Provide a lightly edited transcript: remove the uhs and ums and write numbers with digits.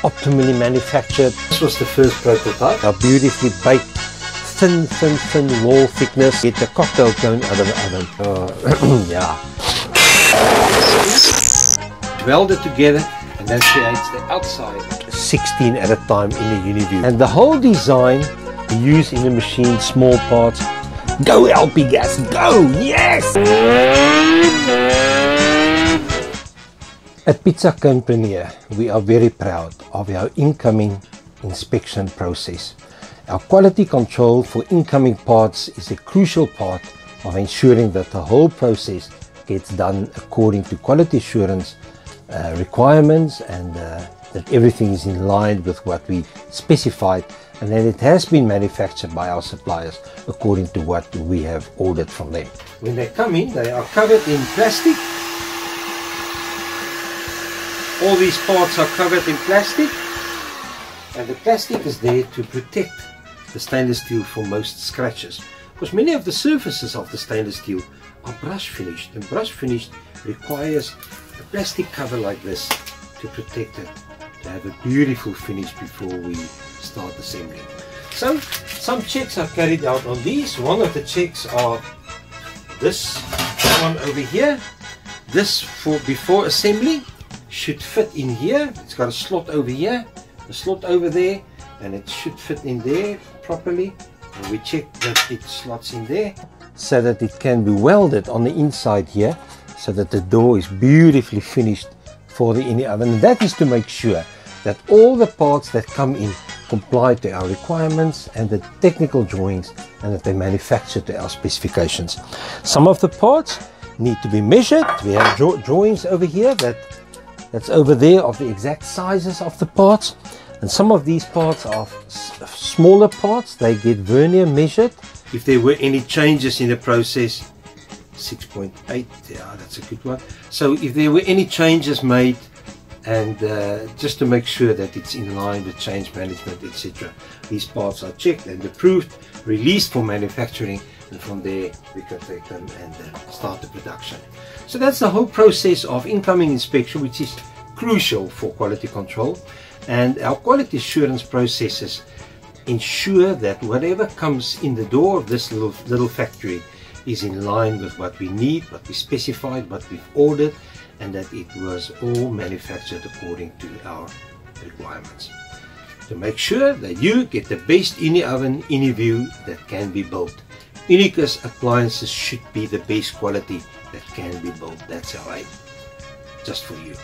optimally manufactured. This was the first prototype. A beautifully baked, thin wall thickness. Get the cocktail cone out of the oven. Yeah. Weld it together and that creates the outside. 16 at a time in the UniView. And the whole design we use in the machine, small parts. Go LP gas, go! Yes! At Pizzacone-Preneur, we are very proud of our incoming inspection process. Our quality control for incoming parts is a crucial part of ensuring that the whole process gets done according to quality assurance requirements, and that everything is in line with what we specified, and that it has been manufactured by our suppliers according to what we have ordered from them. When they come in, they are covered in plastic. All these parts are covered in plastic, and the plastic is there to protect the stainless steel from most scratches, because many of the surfaces of the stainless steel are brush finished, and brush finished requires a plastic cover like this to protect it, to have a beautiful finish before we start assembling. So some checks are carried out on these. One of the checks are this one over here. This for before assembly should fit in here. It's got a slot over here, a slot over there, and it should fit in there properly. And we check that it slots in there so that it can be welded on the inside here, so that the door is beautifully finished for the UniOven. And that is to make sure that all the parts that come in comply to our requirements and the technical drawings, and that they manufacture to our specifications. Some of the parts need to be measured. We have drawings over here that's over there of the exact sizes of the parts, and some of these parts are smaller parts. They get vernier measured. If there were any changes in the process, 6.8, yeah, that's a good one. So if there were any changes made, and just to make sure that it's in line with change management, etc., these parts are checked and approved, released for manufacturing, and from there we can take them and start the production. So that's the whole process of incoming inspection, which is crucial for quality control. And our quality assurance processes ensure that whatever comes in the door of this little factory is in line with what we need, what we specified, what we've ordered, and that it was all manufactured according to our requirements. To make sure that you get the best UniOven, UniView that can be built. Unicus appliances should be the best quality that can be built. That's our aim, just for you.